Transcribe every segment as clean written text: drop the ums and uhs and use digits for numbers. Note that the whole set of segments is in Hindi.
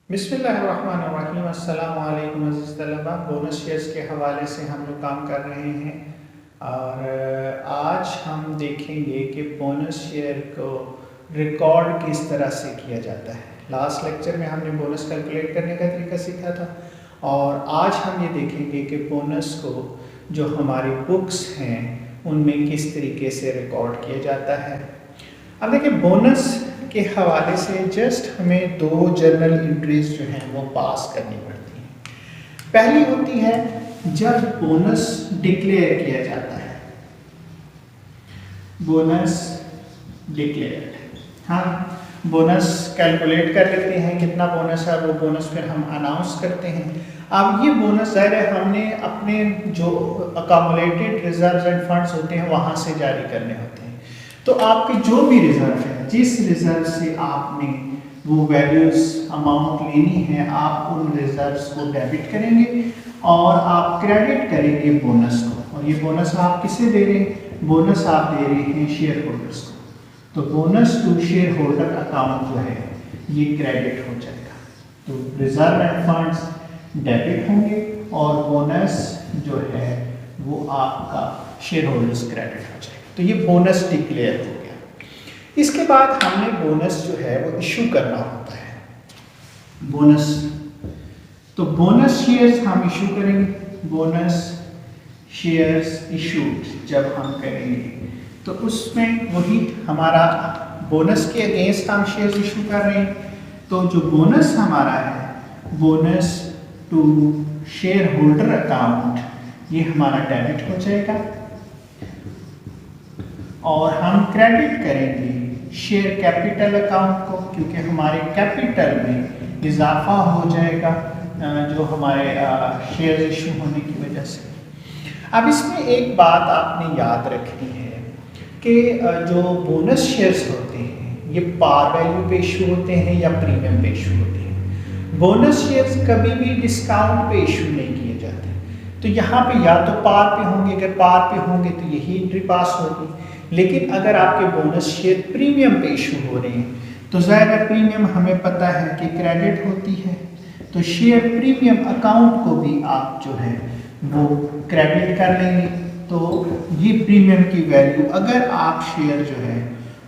बिस्मिल्लाहिर्रहमानिर्रहीम। अस्सलाम वालेकुम अज़ीज़ तलबा। बोनस शेयर्स के हवाले से हम लोग काम कर रहे हैं और आज हम देखेंगे कि बोनस शेयर को रिकॉर्ड किस तरह से किया जाता है। लास्ट लेक्चर में हमने बोनस कैलकुलेट करने का तरीका सीखा था और आज हम ये देखेंगे कि बोनस को जो हमारी बुक्स हैं उनमें किस तरीके से रिकॉर्ड किया जाता है। अब देखिए, बोनस के हवाले से जस्ट हमें दो जर्नल एंट्रीज जो हैं वो पास करनी पड़ती हैं। पहली होती है जब बोनस डिक्लेयर किया जाता है, बोनस डिक्लेयर। हाँ, बोनस कैलकुलेट कर लेते हैं कितना बोनस है, वो बोनस फिर हम अनाउंस करते हैं। अब ये बोनस ज़ाहिर है हमने अपने जो अकामुलेटेड रिजर्व्स एंड फंड्स होते हैं वहाँ से जारी करने होते हैं। तो आपके जो भी रिजर्व है, जिस रिजर्व से आपने वो वैल्यूज अमाउंट लेनी है, आप उन रिजर्व्स को डेबिट करेंगे और आप क्रेडिट करेंगे बोनस को। और ये बोनस आप किसे दे रहे हैं? बोनस आप दे रहे हैं शेयर होल्डर्स को। तो bonus to share holder account जो है ये क्रेडिट हो जाएगा। तो रिजर्व एंड फंड्स डेबिट होंगे और बोनस जो है वो आपका शेयर होल्डर्स क्रेडिट हो जाएगा। तो ये बोनस डिक्लेयर हो गया। इसके बाद हमने बोनस जो है वो इशू करना होता है। बोनस, तो बोनस शेयर्स हम इशू करेंगे। बोनस शेयर्स इशूड जब हम करेंगे तो उसमें वही हमारा बोनस के अगेंस्ट हम शेयर्स इशू कर रहे हैं। तो जो बोनस हमारा है, bonus to share holder account, ये हमारा डेबिट हो जाएगा और हम क्रेडिट करेंगे शेयर कैपिटल अकाउंट को, क्योंकि हमारे कैपिटल में इजाफा हो जाएगा जो हमारे शेयर इशू होने की वजह से। अब इसमें एक बात आपने याद रखनी है कि जो बोनस शेयर्स होते हैं ये पार वैल्यू पे इशू होते हैं या प्रीमियम पे इशू होते हैं। बोनस शेयर्स कभी भी डिस्काउंट पे इशू नहीं किए जाते। तो यहाँ पे या तो पार पे होंगे, अगर पार पे होंगे तो यही एंट्री पास होगी। लेकिन अगर आपके बोनस शेयर प्रीमियम पे इशू हो रहे हैं तो ज़ाहिर प्रीमियम हमें पता है कि क्रेडिट होती है, तो शेयर प्रीमियम अकाउंट को भी आप जो है वो क्रेडिट कर लेंगे। तो ये प्रीमियम की वैल्यू, अगर आप शेयर जो है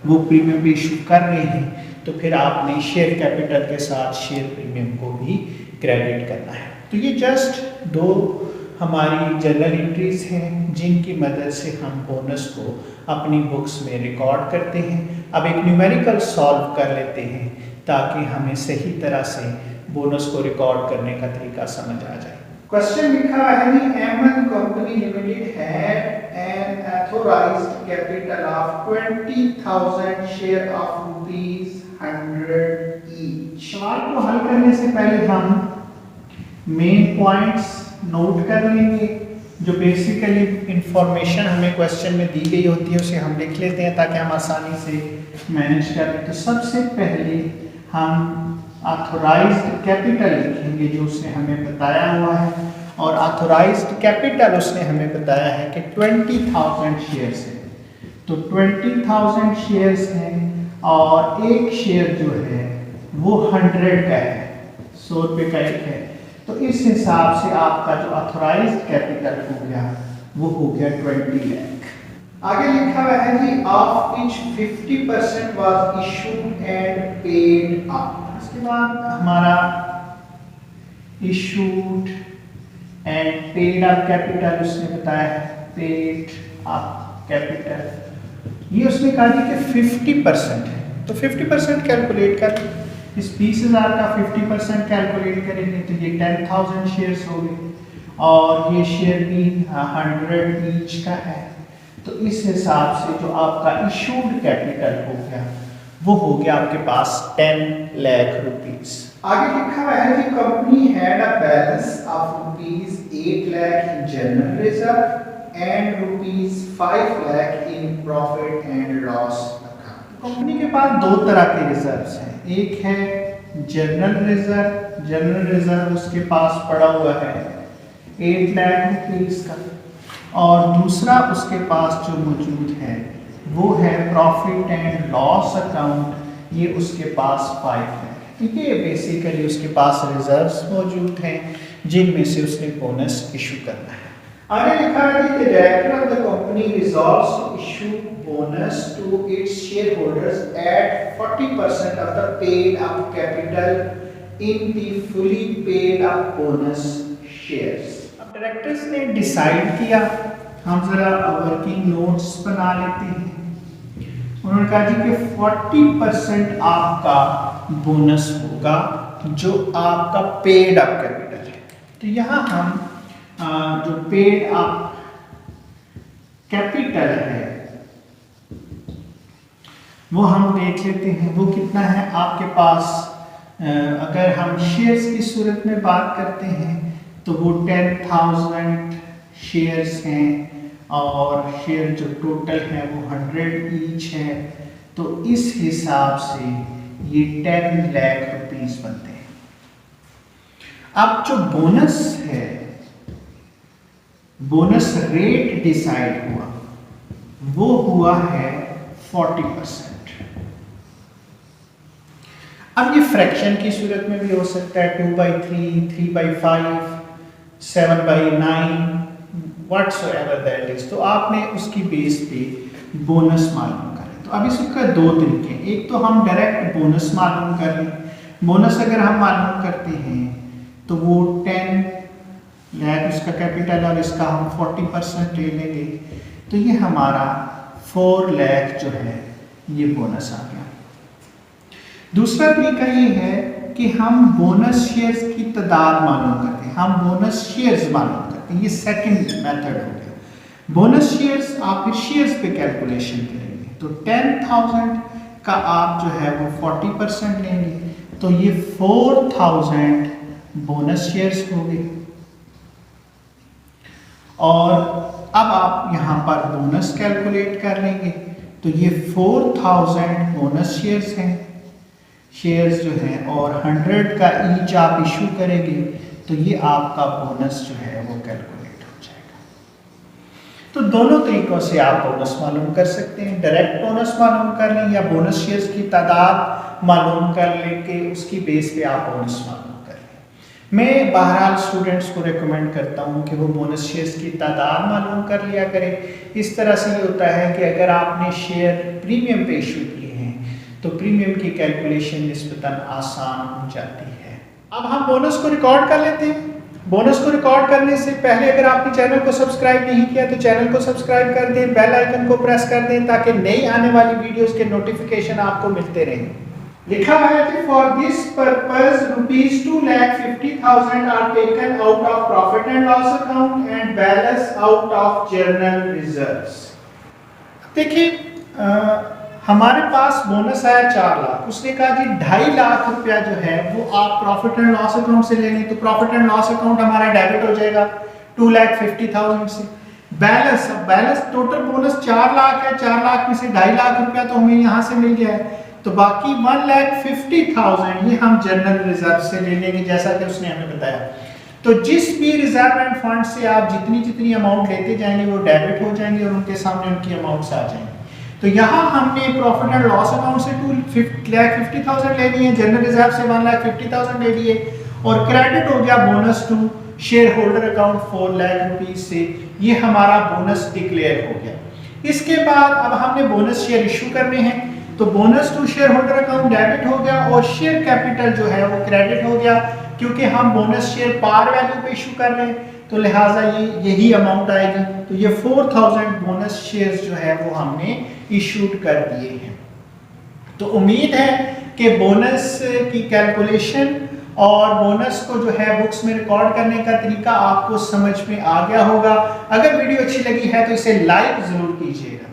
वो प्रीमियम पे इशू कर रहे हैं तो फिर आपने शेयर कैपिटल के साथ शेयर प्रीमियम को भी क्रेडिट करना है। तो ये जस्ट दो हमारी जर्नल एंट्रीज हैं जिनकी मदद से हम बोनस को अपनी बुक्स में रिकॉर्ड करते हैं। अब एक न्यूमेरिकल सॉल्व कर लेते हैं ताकि हमें सही तरह से बोनस को रिकॉर्ड करने का तरीका समझ आ जाए। क्वेश्चन लिखा है कि MN company limited had an authorised capital of 20,000 share of ₹100 each. सवाल को हल करने से पहले हम मेन पॉइंट्स नोट कर लेंगे। जो बेसिकली इंफॉर्मेशन हमें क्वेश्चन में दी गई होती है उसे हम लिख लेते हैं ताकि हम आसानी से मैनेज कर लें। तो सबसे पहले हम ऑथराइज्ड कैपिटल लिखेंगे जो उसने हमें बताया हुआ है, और ऑथराइज्ड कैपिटल उसने हमें बताया है कि 20,000 शेयर्स है। तो 20,000 शेयर्स हैं और एक शेयर जो है वो 100 का है, 100 रुपये का एक है। तो इस हिसाब से आपका जो ऑथराइज्ड कैपिटल हो गया वो हो गया 20 लाख। आगे लिखा हुआ है कि of which 50% was issued and paid up. इसके बाद हमारा issued and paid up capital उसने बताया है, पेड अप कैपिटल ये उसने कहा कि 50% है। तो 50% कैलकुलेट कर, इस 20,000 का 50% कैलकुलेट करेंगे तो ये 10,000 शेयर्स हो गए और ये शेयर भी 100 ईच का है। तो इस हिसाब से जो आपका इशूड कैपिटल हो गया वो हो गया आपके पास 10 लाख रुपीस। आगे लिखा हुआ है कि company had a balance of ₹8 lakh in general reserve and ₹5 lakh in profit and loss account. Company के पास दो तरह के रिजर्व्स हैं। एक है जनरल रिजर्व, जनरल रिजर्व उसके पास पड़ा हुआ है 8 लाख रुपीस का, और दूसरा उसके पास जो मौजूद है वो है प्रॉफिट एंड लॉस अकाउंट, ये उसके पास 5 लाख है। ये बेसिकली उसके पास रिजर्व्स मौजूद हैं जिनमें से उसने बोनस इशू करना है। आगे लिखा है कि the director of the company resolves to issue bonus to its shareholders at 40% of the paid up capital in the fully paid up bonus shares. अब डायरेक्टर्स ने डिसाइड किया, हम जरा वर्किंग नोट्स बना लेते हैं। उन्होंने कहा जी कि 40% आपका बोनस होगा जो आपका पेड अप कैपिटल है। तो यहाँ हम जो पेड अप कैपिटल है वो हम देख लेते हैं वो कितना है आपके पास। अगर हम शेयर्स की सूरत में बात करते हैं तो वो 10,000 शेयर्स हैं और शेयर जो टोटल है वो 100 ईच है। तो इस हिसाब से ये 10 लाख रुपीस बनते हैं। अब जो बोनस है, बोनस रेट डिसाइड हुआ वो हुआ है 40%। अब ये फ्रैक्शन की सूरत में भी हो सकता है, 2/3, 3/5, 7/9 whatsoever that is। तो आपने उसकी बेस पे बोनस मालूम करें। तो अब इसका दो तरीके हैं, एक तो हम डायरेक्ट बोनस मालूम कर लें। बोनस अगर हम मालूम करते हैं तो वो 10 लाख उसका कैपिटल और इसका हम 40% ले लेंगे तो ये हमारा 4 लाख जो है ये बोनस आ गया। दूसरा तरीका ये है कि हम बोनस शेयर्स की तादाद मालूम करते हैं, हम बोनस शेयर्स मालूम करते हैं। ये सेकंड मेथड हो गया। बोनस शेयर्स आप फिर शेयर्स पे कैलकुलेशन करेंगे तो 10,000 का आप जो है वो 40% लेंगे तो ये 4,000 बोनस शेयर्स हो गए। और अब आप यहाँ पर बोनस कैलकुलेट कर लेंगे तो ये 4,000 बोनस शेयर्स हैं, शेयर्स जो हैं, और 100 का ईच आप इशू करेंगे तो ये आपका बोनस जो है वो कैलकुलेट हो जाएगा। तो दोनों तरीकों से आप बोनस मालूम कर सकते हैं, डायरेक्ट बोनस मालूम कर लें या बोनस शेयर्स की तादाद मालूम कर लेके उसकी बेस पे आप बोनस मालूम कर लें। मैं बहरहाल स्टूडेंट्स को रेकमेंड करता हूँ कि वो बोनस शेयर्स की तादाद मालूम कर लिया करें। इस तरह से ये होता है कि अगर आपने शेयर प्रीमियम पे इशू किए हैं तो प्रीमियम की कैलकुलेशन निस्बतन आसान हो जाती है। अब हम बोनस को रिकॉर्ड कर लेते हैं। बोनस को रिकॉर्ड करने से पहले अगर आपने चैनल को सब्सक्राइब नहीं किया तो चैनल को सब्सक्राइब कर दें, बेल आइकन को प्रेस कर दें ताकि नई आने वाली वीडियोस के नोटिफिकेशन आपको मिलते रहें। लिखा है कि for this purpose rupees 2,50,000 are taken out of profit and loss account and balance out of general reserves. देखिए हमारे पास बोनस आया 4 लाख, उसने कहा जी 2.5 लाख रुपया जो है वो आप प्रॉफिट एंड लॉस अकाउंट से ले लें तो प्रॉफिट एंड लॉस अकाउंट हमारा डेबिट हो जाएगा 2,50,000 से। बैलेंस टोटल बोनस 4 लाख है, 4 लाख में से 2.5 लाख रुपया तो हमें यहाँ से मिल गया है तो बाकी 1,50,000 ये हम जनरल रिजर्व से ले लेंगे जैसा कि उसने हमें बताया। तो जिस भी रिजर्व एंड फंड से आप जितनी अमाउंट लेते जाएंगे वो डेबिट हो जाएंगे और उनके सामने उनकी अमाउंट्स आ जाएंगे। तो यहाँ हमने प्रॉफिट एंड लॉस अकाउंट से 2,50,000 ले लिए, जनरल रिजर्व से 1,50,000 ले लिए और क्रेडिट हो गया bonus to share holder account 4 lakh rupees से। ये हमारा बोनस डिक्लेयर हो गया। इसके बाद अब हमने बोनस शेयर इशू करने हैं तो bonus to share holder account debit हो गया और शेयर कैपिटल जो है वो क्रेडिट हो गया क्योंकि हम बोनस शेयर पार वैल्यू पे इशू कर रहे हैं तो लिहाजा ये यही अमाउंट आएगी। तो ये 4,000 बोनस शेयर्स जो है वो हमने इशूड कर दिए हैं। तो उम्मीद है कि बोनस की कैलकुलेशन और बोनस को जो है बुक्स में रिकॉर्ड करने का तरीका आपको समझ में आ गया होगा। अगर वीडियो अच्छी लगी है तो इसे लाइक जरूर कीजिएगा।